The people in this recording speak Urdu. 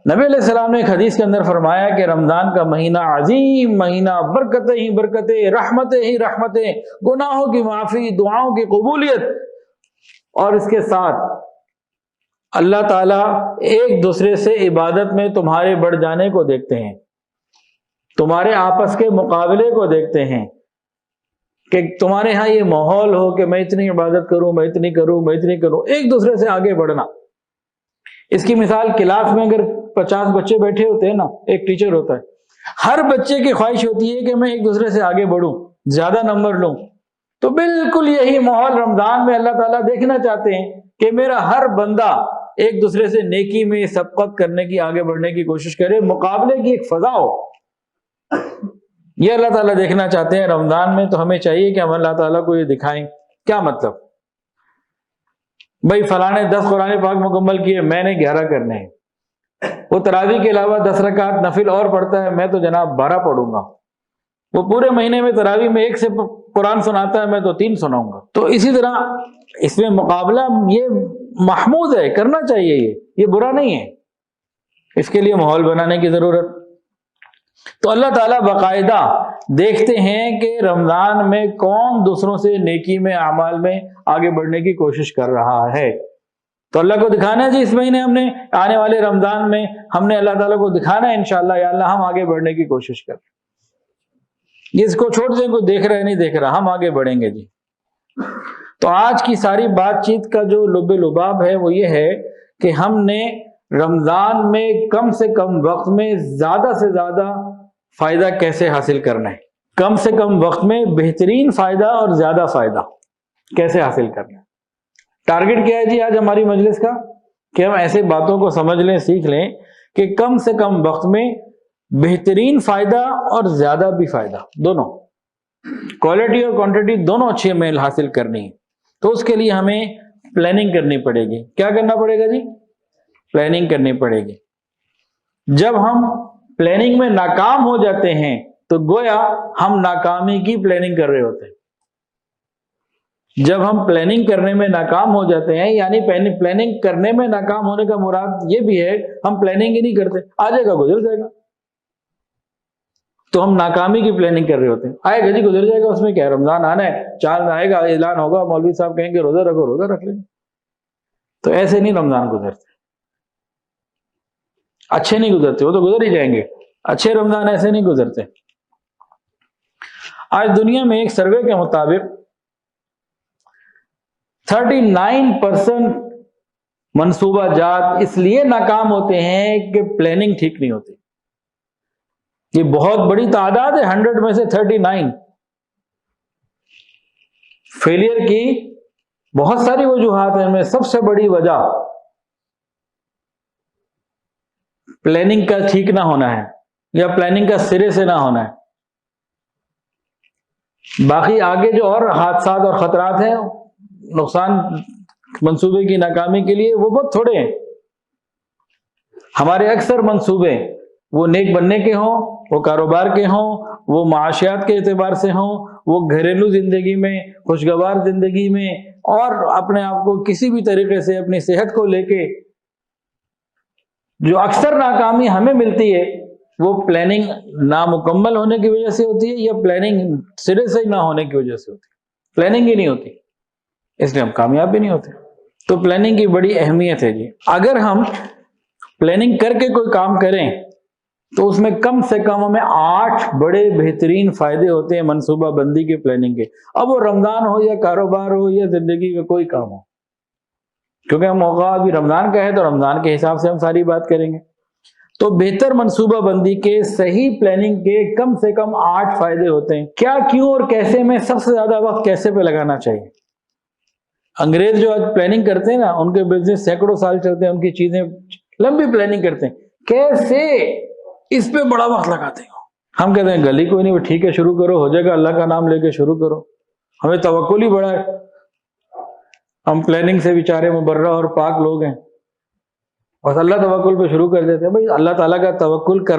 نبی علیہ السلام نے ایک حدیث کے اندر فرمایا کہ رمضان کا مہینہ عظیم مہینہ، برکتیں ہی برکتیں، رحمتیں ہی رحمتیں، گناہوں کی معافی، دعاؤں کی قبولیت، اور اس کے ساتھ اللہ تعالیٰ ایک دوسرے سے عبادت میں تمہارے بڑھ جانے کو دیکھتے ہیں، تمہارے آپس کے مقابلے کو دیکھتے ہیں کہ تمہارے ہاں یہ ماحول ہو کہ میں اتنی عبادت کروں، میں اتنی کروں، میں اتنی کروں، ایک دوسرے سے آگے بڑھنا۔ اس کی مثال کلاس میں اگر 50 بچے بیٹھے ہوتے ہیں نا، ایک ٹیچر ہوتا ہے، ہر بچے کی خواہش ہوتی ہے کہ میں ایک دوسرے سے آگے بڑھوں، زیادہ نمبر لوں۔ تو بالکل یہی ماحول رمضان میں اللہ تعالیٰ دیکھنا چاہتے ہیں کہ میرا ہر بندہ ایک دوسرے سے نیکی میں سبقت کرنے کی، آگے بڑھنے کی کوشش کرے، مقابلے کی ایک فضا ہو۔ یہ اللہ تعالیٰ دیکھنا چاہتے ہیں رمضان میں۔ تو ہمیں چاہیے کہ ہم اللہ تعالیٰ کو یہ دکھائیں۔ کیا مطلب؟ بھائی فلاں نے 10 قرآن پاک مکمل کیے، میں نے 11 کرنے ہیں۔ وہ تراویح کے علاوہ 10 رکعت نفل اور پڑھتا ہے، میں تو جناب 12 پڑھوں گا۔ وہ پورے مہینے میں تراویح میں 1 سے قرآن سناتا ہے، میں تو 3 سناؤں گا۔ تو اسی طرح اس میں مقابلہ یہ محمود ہے، کرنا چاہیے، یہ برا نہیں ہے۔ اس کے لیے ماحول بنانے کی ضرورت۔ تو اللہ تعالیٰ باقاعدہ دیکھتے ہیں کہ رمضان میں کون دوسروں سے نیکی میں، اعمال میں آگے بڑھنے کی کوشش کر رہا ہے۔ تو اللہ کو دکھانا ہے جی، اس مہینے ہم نے، آنے والے رمضان میں ہم نے اللہ تعالیٰ کو دکھانا ہے انشاءاللہ، یا اللہ ہم آگے بڑھنے کی کوشش کر رہے ہیں۔ اس کو چھوڑ دیں، کوئی دیکھ رہا ہے نہیں دیکھ رہا، ہم آگے بڑھیں گے جی۔ تو آج کی ساری بات چیت کا جو لب لباب ہے وہ یہ ہے کہ ہم نے رمضان میں کم سے کم وقت میں زیادہ سے زیادہ فائدہ کیسے حاصل کرنا ہے، کم سے کم وقت میں بہترین فائدہ اور زیادہ فائدہ کیسے حاصل کرنا ہے۔ ٹارگٹ کیا ہے جی آج ہماری مجلس کا؟ کہ ہم ایسے باتوں کو سمجھ لیں، سیکھ لیں کہ کم سے کم وقت میں بہترین فائدہ اور زیادہ بھی فائدہ، دونوں کوالٹی اور کوانٹٹی دونوں اچھی ہمیں حاصل کرنی ہے۔ تو اس کے لیے ہمیں پلاننگ کرنی پڑے گی۔ کیا کرنا پڑے گا جی؟ پلاننگ کرنی پڑے گی۔ جب ہم پلاننگ میں ناکام ہو جاتے ہیں تو گویا ہم ناکامی کی پلاننگ کر رہے ہوتے ہیں۔ جب ہم پلاننگ کرنے میں ناکام ہو جاتے ہیں، یعنی پلاننگ کرنے میں ناکام ہونے کا مراد یہ بھی ہے ہم پلاننگ ہی نہیں کرتے، آ جائے گا گزر جائے گا، تو ہم ناکامی کی پلاننگ کر رہے ہوتے ہیں۔ آئے گا جی گزر جائے گا، اس میں کیا ہے، رمضان آنا ہے، چاند آئے گا، اعلان ہوگا، مولوی صاحب کہیں گے روزہ رکھو، روزہ رکھ لیں گے۔ تو ایسے نہیں رمضان گزرتے، اچھے نہیں گزرتے، وہ تو گزر ہی جائیں گے، اچھے رمضان ایسے نہیں گزرتے۔ آج دنیا میں ایک سروے کے مطابق 39% منصوبہ جات اس لیے ناکام ہوتے ہیں کہ پلاننگ ٹھیک نہیں ہوتی۔ یہ بہت بڑی تعداد ہے، 100 میں سے 39۔ فیلئر کی بہت ساری وجوہات ہیں، ان میں سب سے بڑی وجہ پلاننگ کا ٹھیک نہ ہونا ہے، یا پلاننگ کا سرے سے نہ ہونا ہے۔ باقی آگے جو اور حادثات اور خطرات ہیں، نقصان منصوبے کی ناکامی کے لیے، وہ بہت تھوڑے ہیں۔ ہمارے اکثر منصوبے وہ نیک بننے کے ہوں، وہ کاروبار کے ہوں، وہ معاشیات کے اعتبار سے ہوں، وہ گھریلو زندگی میں، خوشگوار زندگی میں، اور اپنے آپ کو کسی بھی طریقے سے اپنی صحت کو لے کے جو اکثر ناکامی ہمیں ملتی ہے، وہ پلاننگ نامکمل ہونے کی وجہ سے ہوتی ہے، یا پلاننگ سرے سے نہ ہونے کی وجہ سے ہوتی ہے۔ پلاننگ ہی نہیں ہوتی، اس لیے ہم کامیاب بھی نہیں ہوتے۔ تو پلاننگ کی بڑی اہمیت ہے جی۔ اگر ہم پلاننگ کر کے کوئی کام کریں تو اس میں کم سے کم ہمیں 8 بڑے بہترین فائدے ہوتے ہیں منصوبہ بندی کے، پلاننگ کے۔ اب وہ رمضان ہو یا کاروبار ہو یا زندگی کا کوئی کام ہو، کیونکہ ہم موقع ابھی رمضان کا ہے تو رمضان کے حساب سے ہم ساری بات کریں گے۔ تو بہتر منصوبہ بندی کے، صحیح پلاننگ کے کم سے کم 8 فائدے ہوتے ہیں۔ کیا، کیوں اور کیسے میں سب سے زیادہ وقت کیسے پہ لگانا چاہیے؟ انگریز جو آج پلاننگ کرتے ہیں نا، ان کے بزنس سینکڑوں سال چلتے ہیں، ان کی چیزیں لمبی پلاننگ کرتے ہیں، کیسے اس پہ بڑا وقت لگاتے ہیں۔ ہم کہتے ہیں گلی کوئی نہیں، ٹھیک ہے شروع کرو، ہو جائے گا، اللہ کا نام لے کے شروع کرو۔ ہمیں توکل ہی بڑا ہے، ہم پلاننگ سے بیچارے مبرہ اور پاک لوگ ہیں، بس اللہ توکل پہ شروع کر دیتے ہیں۔ بھائی اللہ تعالیٰ کا توکل کر